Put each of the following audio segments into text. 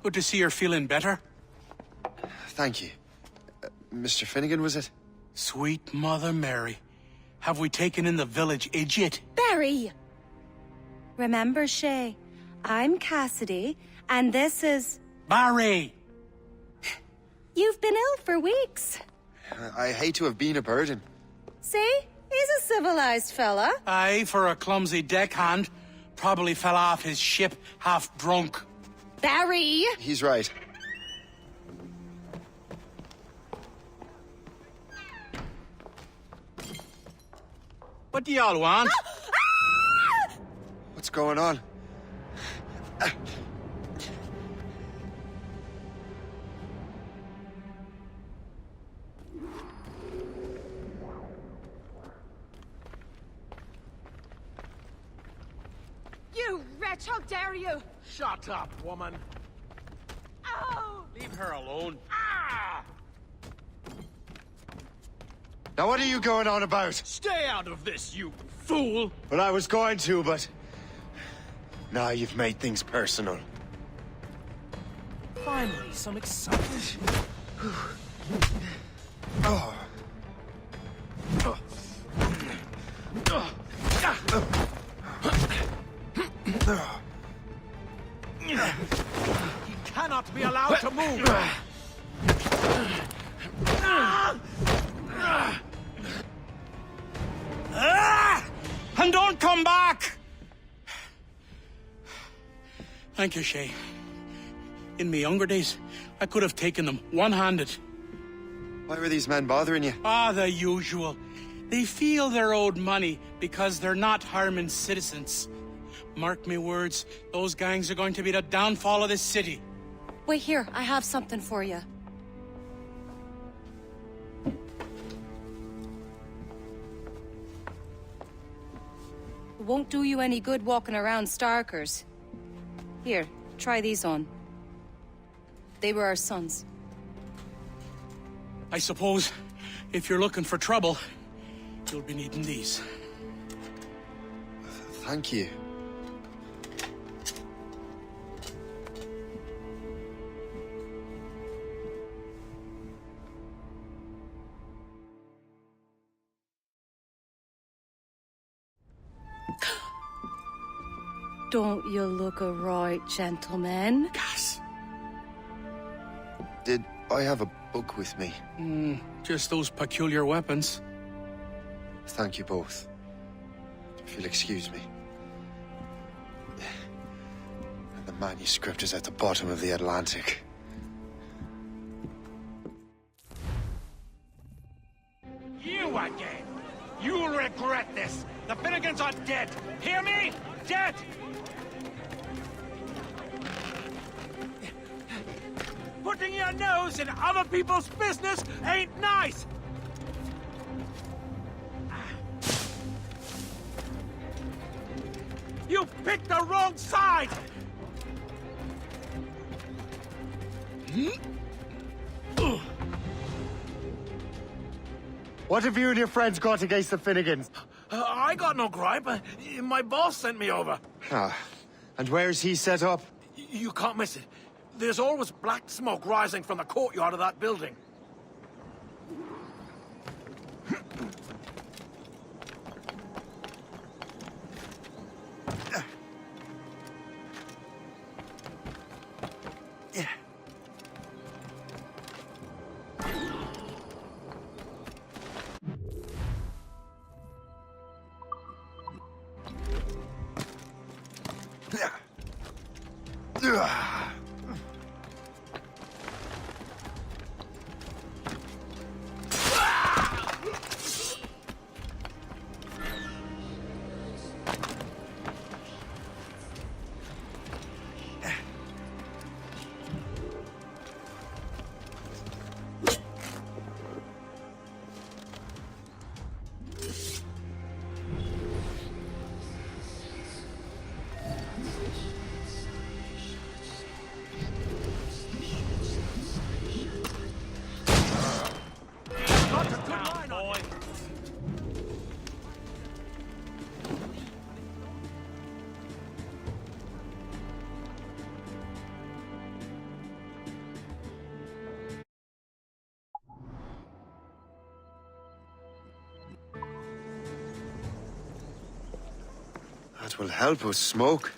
Good to see you're feeling better. Thank you. Mr. Finnegan, was it? Sweet Mother Mary. Have we taken in the village idiot? Barry! Remember, Shay, I'm Cassidy, and this is... Barry! You've been ill for weeks. I hate to have been a burden. See? He's a civilized fella. Aye, for a clumsy deckhand. Probably fell off his ship half drunk. Barry! He's right. What do y'all want? What's going on? You wretch, how dare you! Shut up, woman. Oh! Leave her alone. Now what are you going on about? Stay out of this, you fool! Well, I was going to, but... Now you've made things personal. Finally, some excitement. Oh. He cannot be allowed to move! And don't come back! Thank you, Shay. In my younger days, I could have taken them one-handed. Why were these men bothering you? Ah, the usual. They feel they're owed money because they're not harming citizens. Mark me words, those gangs are going to be the downfall of this city. Wait here, I have something for you. It won't do you any good walking around Starkers. Here, try these on. They were our sons. I suppose, if you're looking for trouble, you'll be needing these. Thank you. Don't you look a right gentleman? Gas. Did I have a book with me? Just those peculiar weapons. Thank you both. If you'll excuse me. And the manuscript is at the bottom of the Atlantic. You again! You'll regret this! The Finnegans are dead! Hear me? Dead! Putting your nose in other people's business ain't nice! You picked the wrong side! What have you and your friends got against the Finnegans? I got no gripe. My boss sent me over. Ah, and where is he set up? You can't miss it. There's always black smoke rising from the courtyard of that building. That will help us smoke.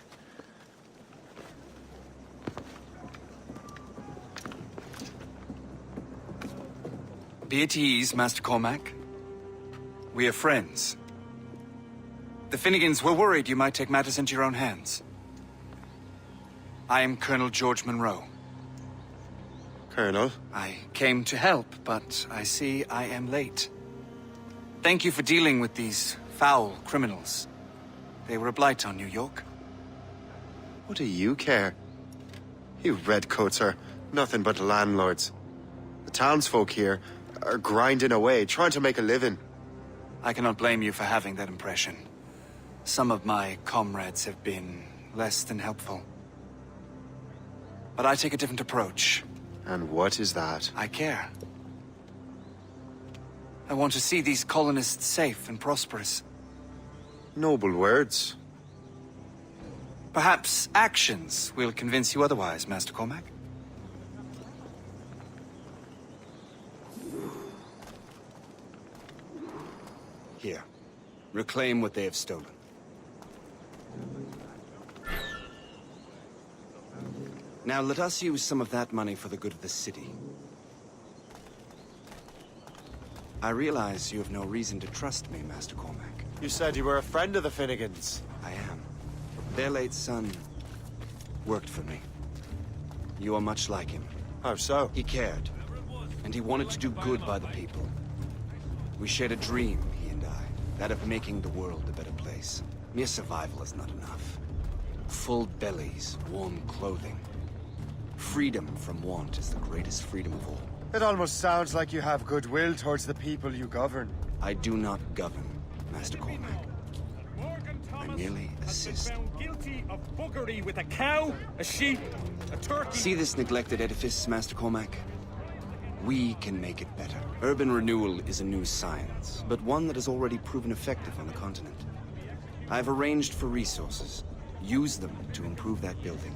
Be at ease, Master Cormac. We are friends. The Finnegans were worried you might take matters into your own hands. I am Colonel George Monroe. Colonel? I came to help, but I see I am late. Thank you for dealing with these foul criminals. They were a blight on New York. What do you care? You redcoats are nothing but landlords. The townsfolk here are grinding away, trying to make a living. I cannot blame you for having that impression. Some of my comrades have been less than helpful. But I take a different approach. And what is that? I care. I want to see these colonists safe and prosperous. Noble words. Perhaps actions will convince you otherwise, Master Cormac. Here. Reclaim what they have stolen. Now let us use some of that money for the good of the city. I realize you have no reason to trust me, Master Cormac. You said you were a friend of the Finnegans. I am. Their late son worked for me. You are much like him. How so? He cared, and he wanted to do good by the people. We shared a dream, he and I, that of making the world a better place. Mere survival is not enough. Full bellies, warm clothing. Freedom from want is the greatest freedom of all. It almost sounds like you have goodwill towards the people you govern. I do not govern, Master Cormac. I merely assist. Found guilty of buggery with a cow, a sheep, a turkey. See this neglected edifice, Master Cormac? We can make it better. Urban renewal is a new science, but one that has already proven effective on the continent. I've arranged for resources. Use them to improve that building.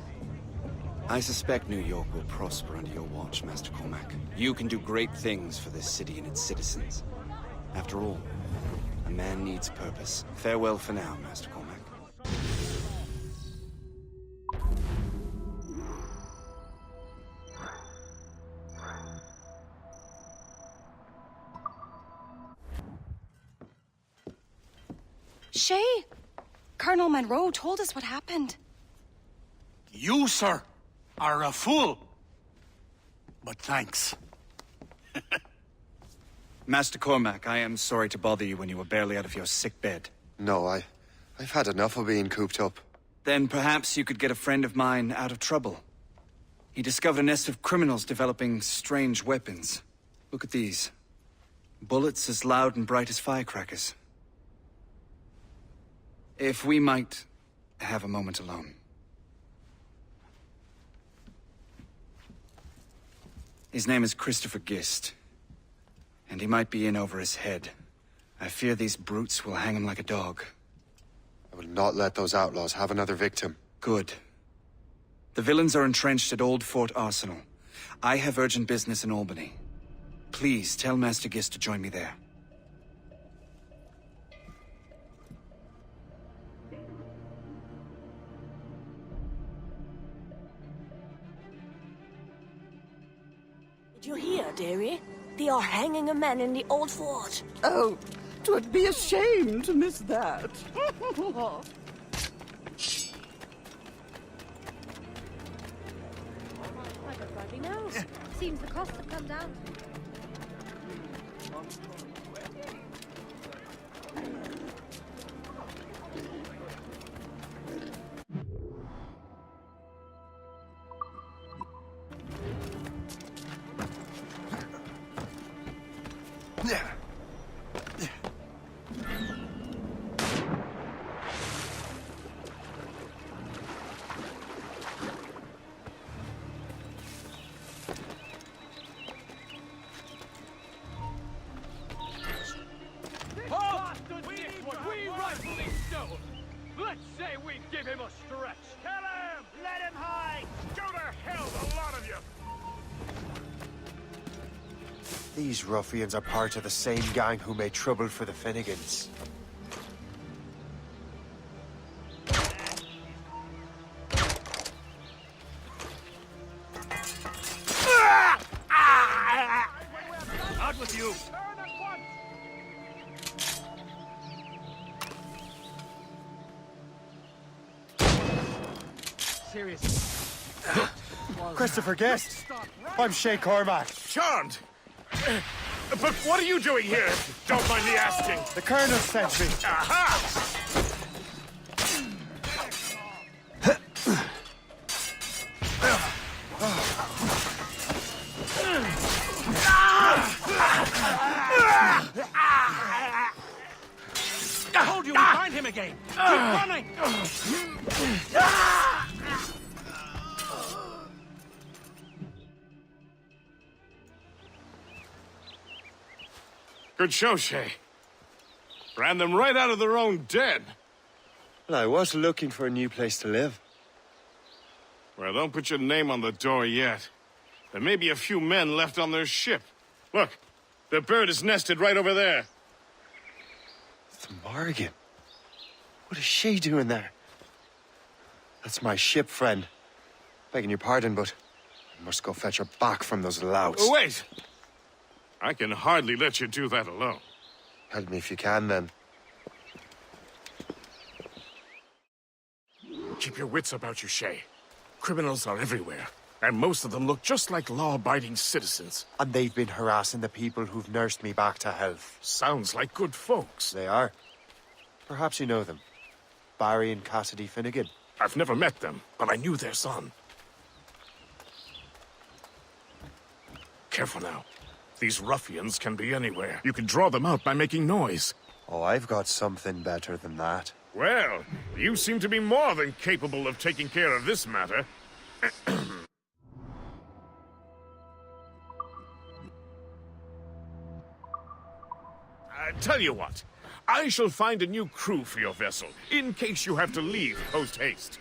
I suspect New York will prosper under your watch, Master Cormac. You can do great things for this city and its citizens. After all, a man needs purpose. Farewell for now, Master Cormac. Shay, Colonel Monroe told us what happened. You, sir, are a fool. But thanks. Master Cormac, I am sorry to bother you when you were barely out of your sick bed. No, I've had enough of being cooped up. Then perhaps you could get a friend of mine out of trouble. He discovered a nest of criminals developing strange weapons. Look at these. Bullets as loud and bright as firecrackers. If we might have a moment alone. His name is Christopher Gist, and he might be in over his head. I fear these brutes will hang him like a dog. I will not let those outlaws have another victim. Good. The villains are entrenched at Old Fort Arsenal. I have urgent business in Albany. Please tell Master Gist to join me there. Did you hear, dearie? They are hanging a man in the old fort. Oh, 'twould be a shame to miss that. Seems the cost have come down. Let's say we give him a stretch. Kill him! Let him hide! Go to hell, the lot of you! These ruffians are part of the same gang who made trouble for the Finnegans. serious. Christopher Guest. I'm Shay Cormac. Charmed! But what are you doing here? Don't mind me asking. The Colonel sent me. Aha! I told you we'd find him again. Keep running. Good show, Shay. Ran them right out of their own den. Well, I was looking for a new place to live. Well, don't put your name on the door yet. There may be a few men left on their ship. Look, the bird is nested right over there. It's Morgan. What is she doing there? That's my ship, friend. Begging your pardon, but I must go fetch her back from those louts. Oh, wait! I can hardly let you do that alone. Help me if you can, then. Keep your wits about you, Shay. Criminals are everywhere, and most of them look just like law-abiding citizens. And they've been harassing the people who've nursed me back to health. Sounds like good folks. They are. Perhaps you know them. Barry and Cassidy Finnegan. I've never met them, but I knew their son. Careful now. These ruffians can be anywhere. You can draw them out by making noise. Oh, I've got something better than that. Well, you seem to be more than capable of taking care of this matter. Tell you what, I shall find a new crew for your vessel, in case you have to leave post-haste.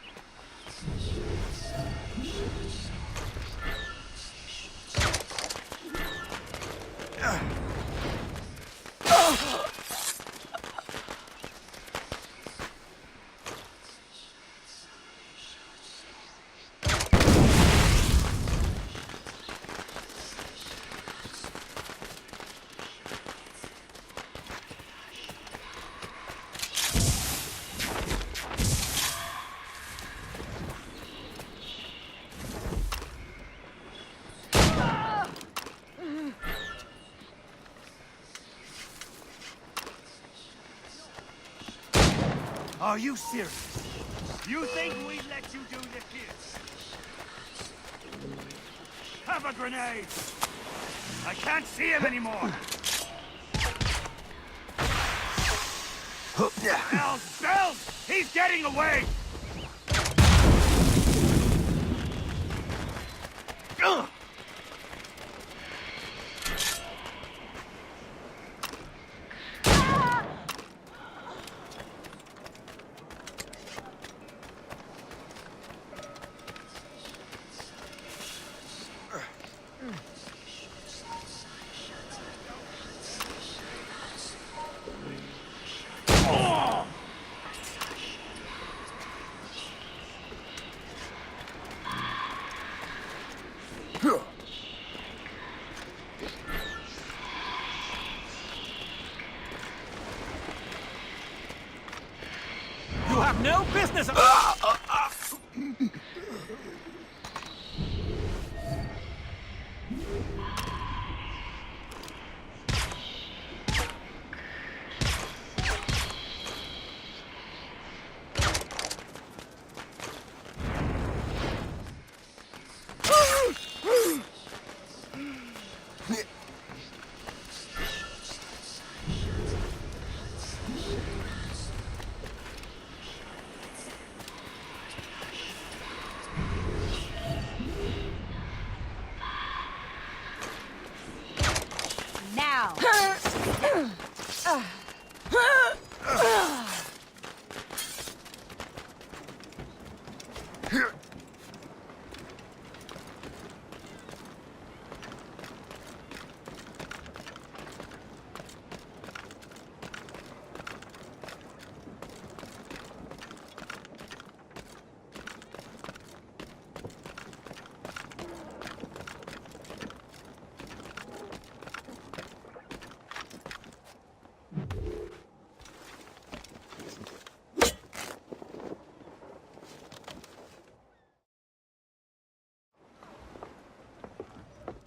Are you serious? You think we'd let you do this here? Have a grenade! I can't see him anymore! Bells! Bells! He's getting away! Ugh! You have no business.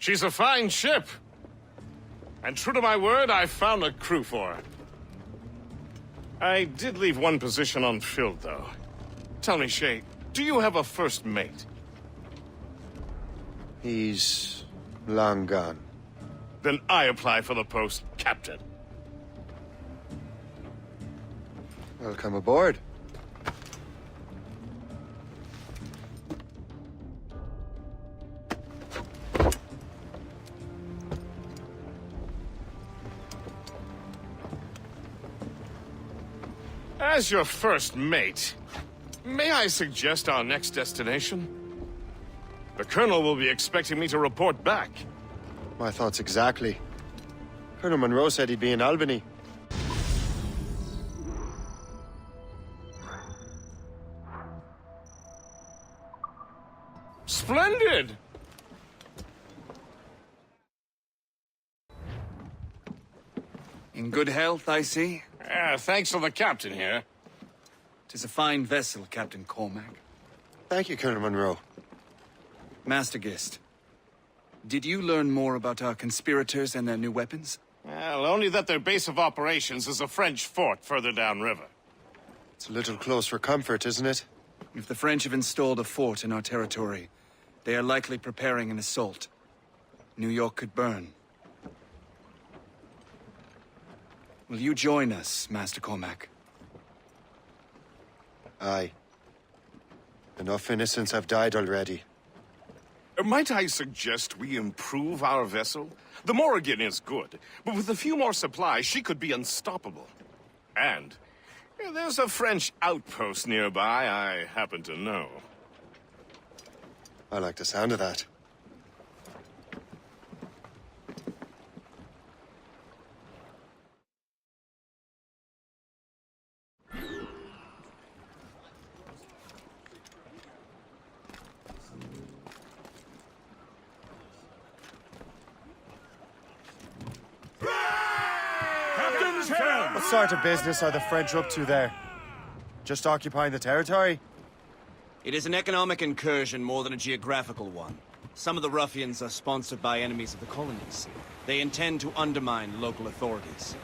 She's a fine ship. And true to my word, I found a crew for her. I did leave one position unfilled, though. Tell me, Shay, do you have a first mate? He's long gone. Then I apply for the post, Captain. Welcome aboard. As your first mate, may I suggest our next destination? The Colonel will be expecting me to report back. My thoughts exactly. Colonel Monroe said he'd be in Albany. Splendid! In good health, I see. Thanks to the captain here. 'Tis a fine vessel, Captain Cormac. Thank you, Colonel Monroe. Master Gist, did you learn more about our conspirators and their new weapons? Well, only that their base of operations is a French fort further downriver. It's a little close for comfort, isn't it? If the French have installed a fort in our territory, they are likely preparing an assault. New York could burn. Will you join us, Master Cormac? Aye. Enough innocents have died already. Might I suggest we improve our vessel? The Morrigan is good, but with a few more supplies, she could be unstoppable. And there's a French outpost nearby I happen to know. I like the sound of that. What sort of business are the French up to there? Just occupying the territory? It is an economic incursion more than a geographical one. Some of the ruffians are sponsored by enemies of the colonies. They intend to undermine local authorities.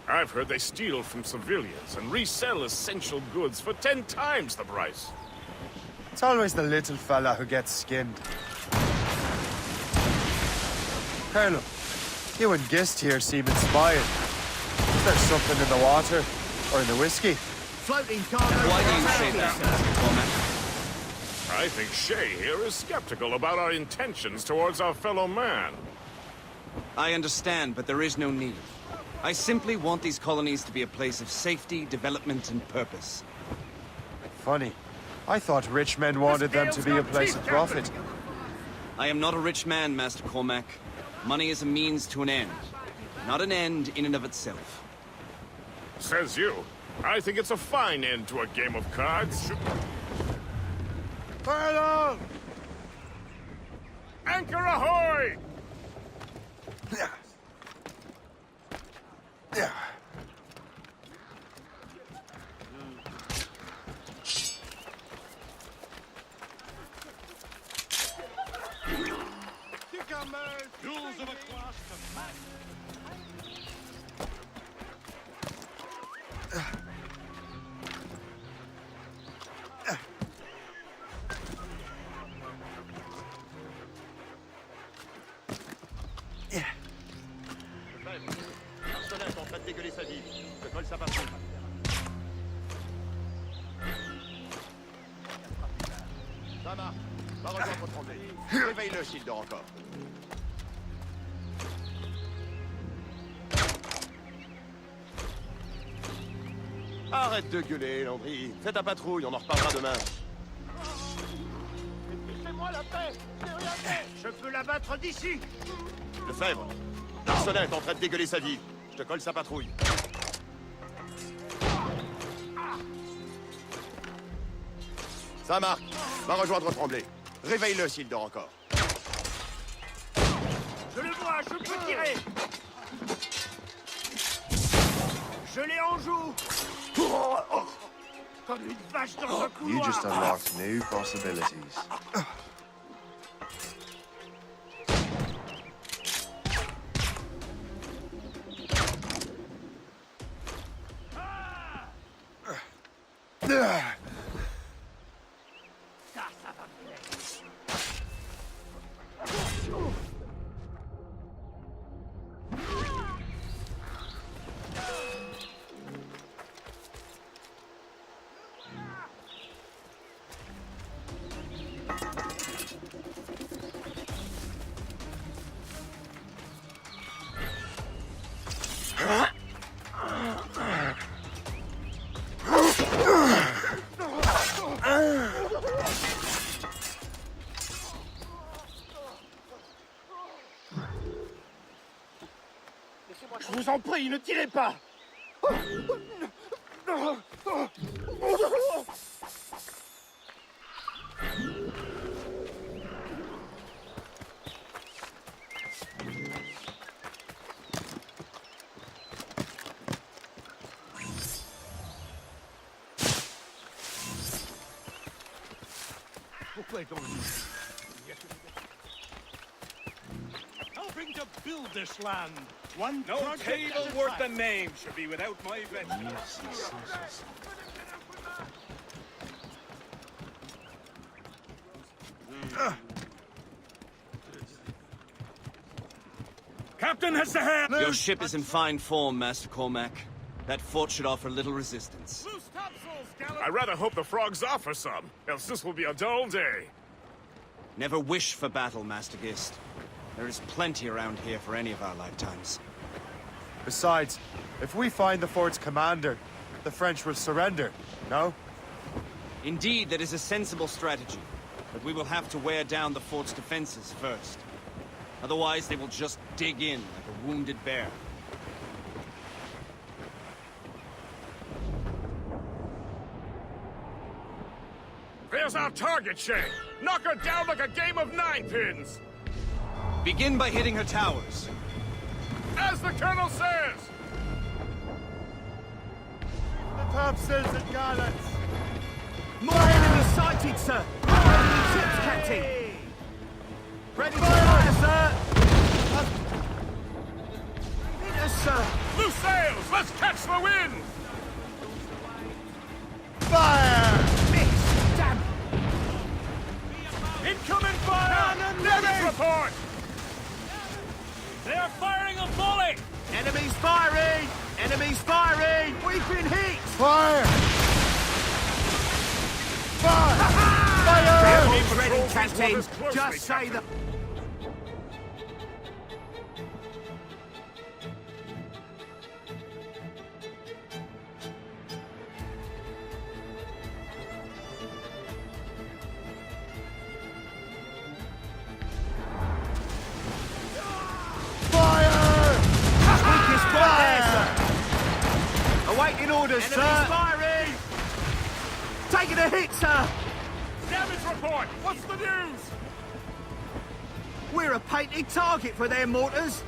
I've heard they steal from civilians and resell essential goods for 10 times the price. It's always the little fella who gets skinned. Colonel, you and Gist here seem inspired. Is there something in the water? Or in the whiskey? Floating cargo. Why do you say that, Master Cormac? I think Shay here is skeptical about our intentions towards our fellow man. I understand, but there is no need. I simply want these colonies to be a place of safety, development, and purpose. Funny. I thought rich men wanted them to be a place of profit. I am not a rich man, Master Cormac. Money is a means to an end, not an end in and of itself. Says you. I think it's a fine end to a game of cards. Colonel! Anchor ahoy! Ça marche. Va rejoindre Tremblay. Réveille-le s'il dort encore. Arrête de gueuler, Landry. Fais ta patrouille, on en reparlera demain. Laissez-moi la paix. J'ai rien fait. Je peux l'abattre d'ici. Lefebvre, L'arsenal est en train de dégueuler sa vie. Je te colle sa patrouille. Ça marque. Va rejoindre Tremblay. Réveille-le s'il dort encore. Je le vois, je peux tirer. Je l'ai en joue. Comme une vache dans un couloir. You just unlocked new possibilities. Je vous en prie, ne tirez pas! Pourquoi est-on helping to build this land. One no project table at a worth time. the name should be without my veterans. Captain has the hand. Your ship is in fine form, Master Cormac. That fort should offer little resistance. Loose topsails, gallant. I rather hope the frogs offer some, else this will be a dull day. Never wish for battle, Master Gist. There is plenty around here for any of our lifetimes. Besides, if we find the fort's commander, the French will surrender, no? Indeed, that is a sensible strategy. But we will have to wear down the fort's defenses first. Otherwise, they will just dig in like a wounded bear. There's our target, Shay. Knock her down like a game of 9-pins. Begin by hitting her towers. As the Colonel says! The topsails and gallants! More enemies sighted, sir! More enemy ships, Captain! Ready to fire, sir! Hit us, sir! Loose sails! Let's catch the wind! Fire! Miss! Damn! Incoming fire! Damage report! They are firing a volley. Enemies firing! Enemies firing! We've been hit! Fire! Fire! Fire! Keep ready, Control these Captain! waters closely, Just say Captain. the... Weakest point there, sir! Awaiting orders, sir! Enemies firing! Taking a hit, sir! Damage report! What's the news? We're a painted target for their mortars!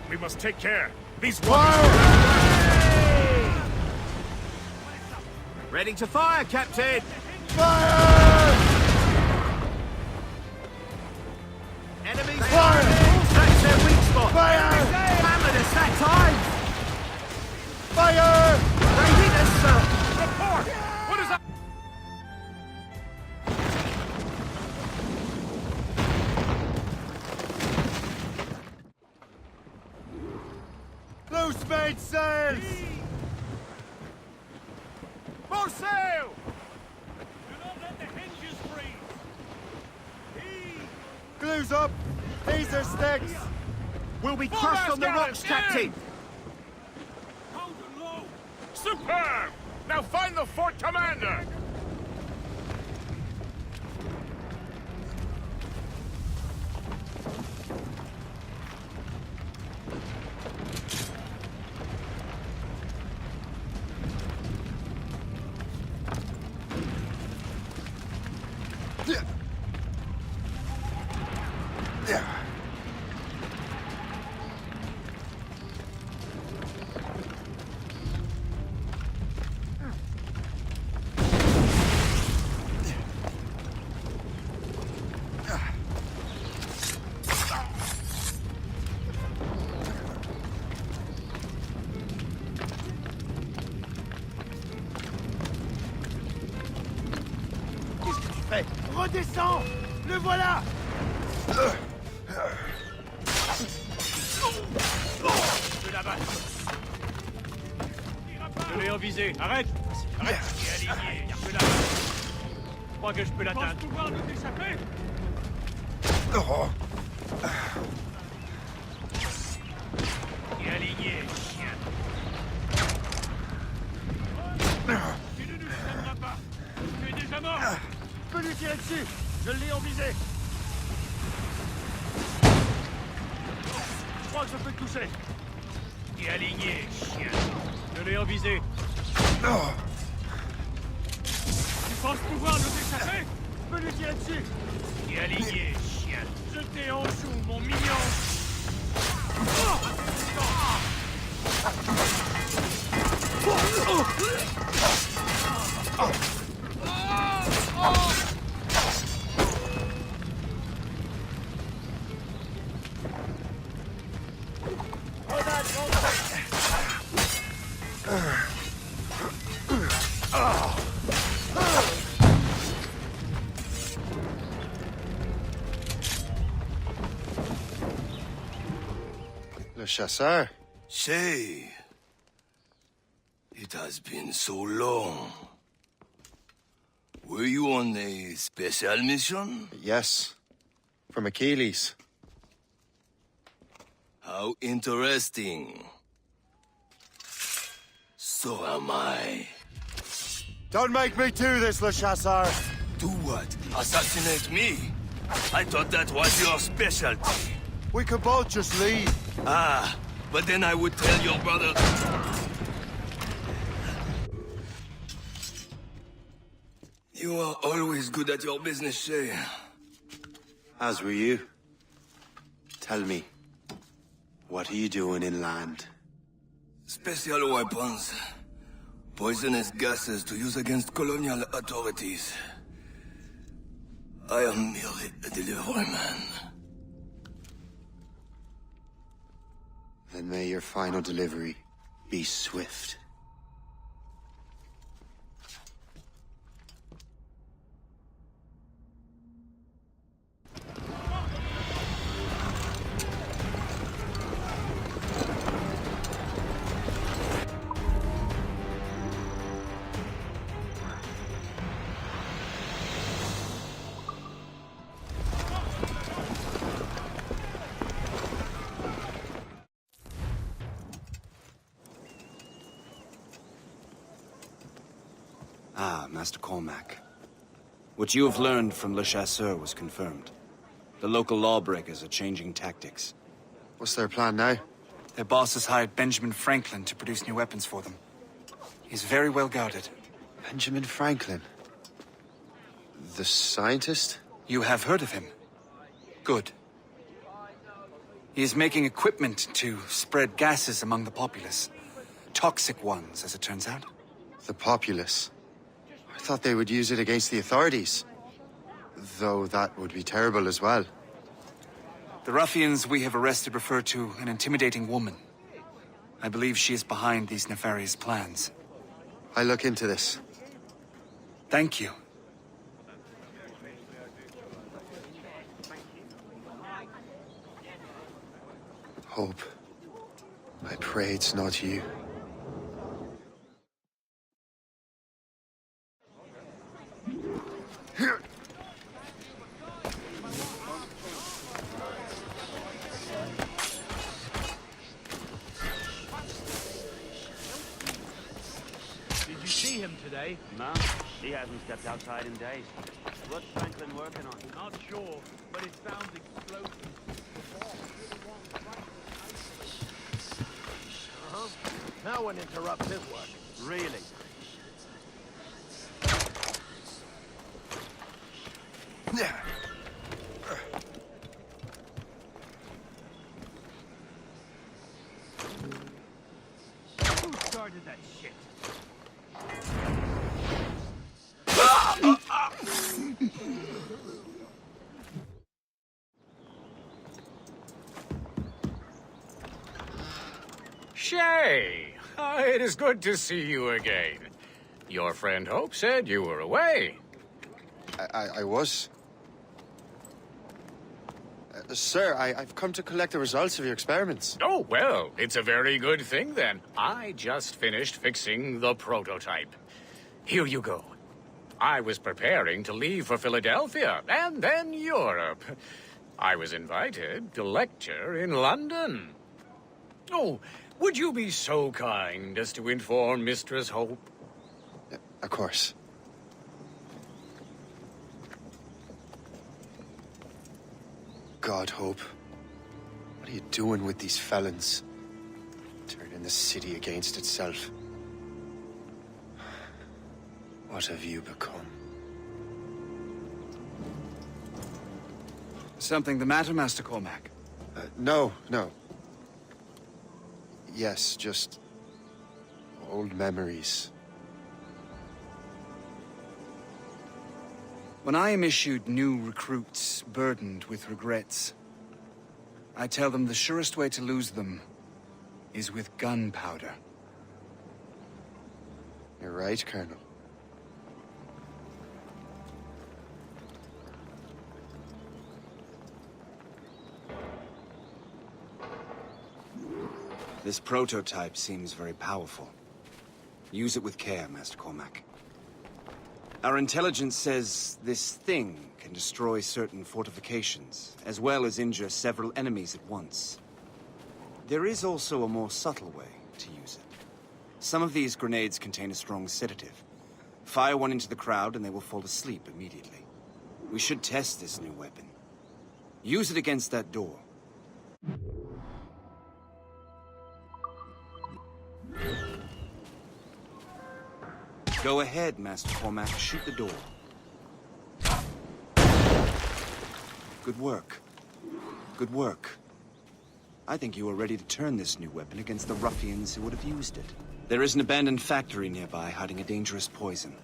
We must take care. These Ready to fire, Captain! Fire! Enemies firing! That's their weak spot! Fire! Hammered us that time! Fire! They hit us, sir! report! What is that? Loose mainsails! More sail! Do not let the hinges freeze. Glues up! These are sticks! We'll be Full crushed blast on the rocks, gallants, Captain! Hold and low. Superb! Now find the fort commander! redescend! Le voilà! De la balle. Je l'ai en visée. Arrête! Arrête! Il est aligné. Garde-la. Je crois que je peux l'atteindre. Tu penses pouvoir nous échapper? Il est aligné, chien. Tu ne nous tiendras pas. Tu es déjà mort. Je peux lui tirer dessus! Je l'ai en visée! Je crois que je peux te toucher! Il est aligné, chien. Je l'ai en visée. Tu penses pouvoir nous échapper? Je peux lui tirer dessus! Il est aligné, chien. Je t'ai en joue, mon mignon. Le chasseur. Say, it has been so long. Were you on a special mission? Yes. From Achilles. How interesting. So am I. Don't make me do this, Le Chasseur! Do what? Assassinate me? I thought that was your specialty. We could both just leave. Ah, but then I would tell your brother... You are always good at your business, Shay. As were you. Tell me, what are you doing inland? Special weapons. Poisonous gases to use against colonial authorities. I am merely a delivery man. Then may your final delivery be swift. Ah, Master Cormac. What you have learned from Le Chasseur was confirmed. The local lawbreakers are changing tactics. What's their plan now? Their boss has hired Benjamin Franklin to produce new weapons for them. He's very well guarded. Benjamin Franklin? The scientist? You have heard of him? Good. He is making equipment to spread gases among the populace. Toxic ones, as it turns out. The populace? I thought they would use it against the authorities. Though that would be terrible as well. The ruffians we have arrested refer to an intimidating woman. I believe she is behind these nefarious plans. I'll look into this. Thank you. Hope. I pray it's not you. Did you see him today? No, he hasn't stepped outside in days. What's Franklin working on? Not sure, but it sounds explosive. No one interrupts his work. Really? Who started that shit? Shay! It is good to see you again. Your friend Hope said you were away. I was. Sir, I've come to collect the results of your experiments. Oh, well, it's a very good thing then. I just finished fixing the prototype. Here you go. I was preparing to leave for Philadelphia, and then Europe. I was invited to lecture in London. Oh, would you be so kind as to inform Mistress Hope? Of course. God, Hope. What are you doing with these felons? Turning the city against itself. What have you become? Something the matter, Master Cormac? No. Yes, just old memories. When I am issued new recruits burdened with regrets, I tell them the surest way to lose them is with gunpowder. You're right, Colonel. This prototype seems very powerful. Use it with care, Master Cormac. Our intelligence says this thing can destroy certain fortifications, as well as injure several enemies at once. There is also a more subtle way to use it. Some of these grenades contain a strong sedative. Fire one into the crowd and they will fall asleep immediately. We should test this new weapon. Use it against that door. Go ahead, Master Cormac. Shoot the door. Good work. Good work. I think you are ready to turn this new weapon against the ruffians who would have used it. There is an abandoned factory nearby hiding a dangerous poison.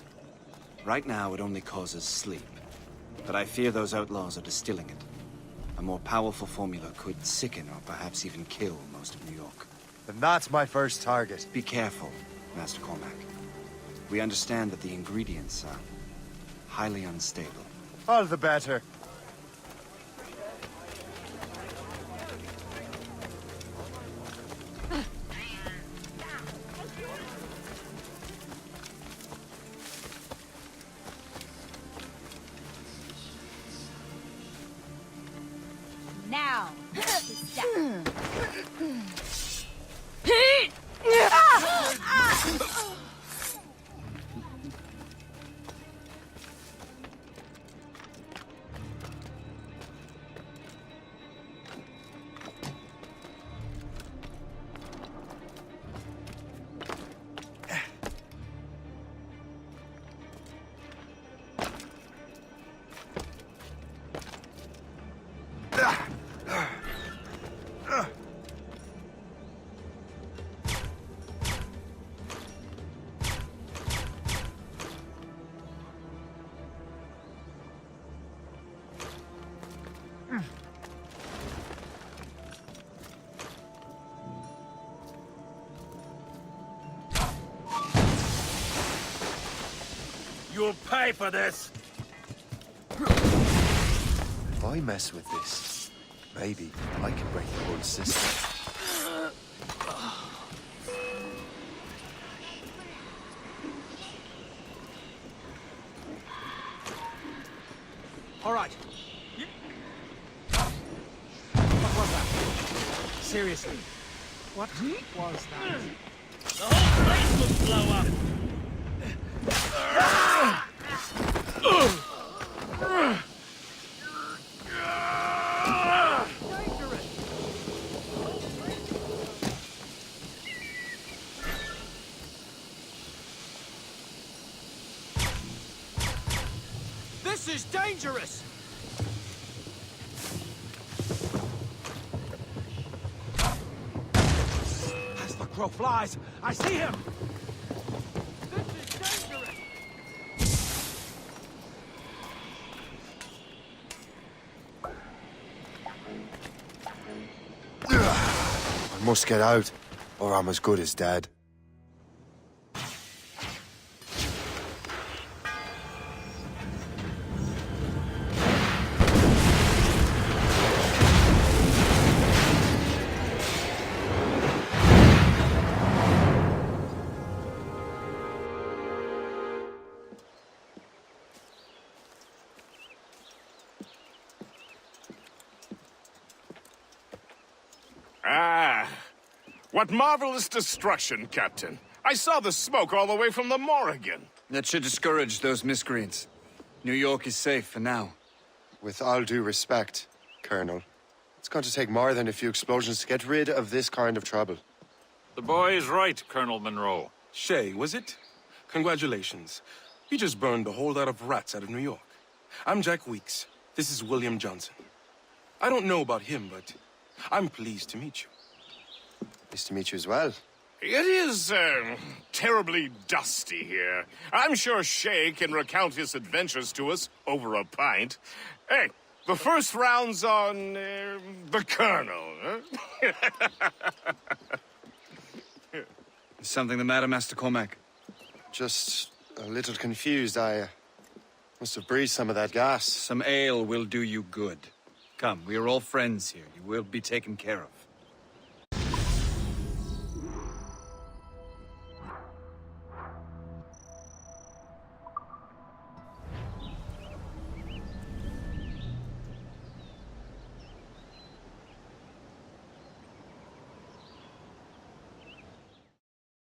Right now, it only causes sleep. But I fear those outlaws are distilling it. A more powerful formula could sicken or perhaps even kill most of New York. Then that's my first target. Be careful, Master Cormac. We understand that the ingredients are highly unstable. All the better. Now, You'll pay for this! If I mess with this, maybe I can break the whole system. All right. What was that? Seriously, what was that? The whole place will blow up! This is dangerous! As the crow flies, I see him! This is dangerous! I must get out, or I'm as good as dead. Ah, what marvelous destruction, Captain. I saw the smoke all the way from the Morrigan. That should discourage those miscreants. New York is safe for now. With all due respect, Colonel, it's going to take more than a few explosions to get rid of this kind of trouble. The boy is right, Colonel Monroe. Shay, was it? Congratulations. You just burned a whole lot of rats out of New York. I'm Jack Weeks. This is William Johnson. I don't know about him, but I'm pleased to meet you. Pleased to meet you as well. It is, terribly dusty here. I'm sure Shay can recount his adventures to us over a pint. Hey, the first round's on, the Colonel, huh? Is something the matter, Master Cormac? Just a little confused. I must have breathed some of that gas. Some ale will do you good. Come, we are all friends here. You will be taken care of.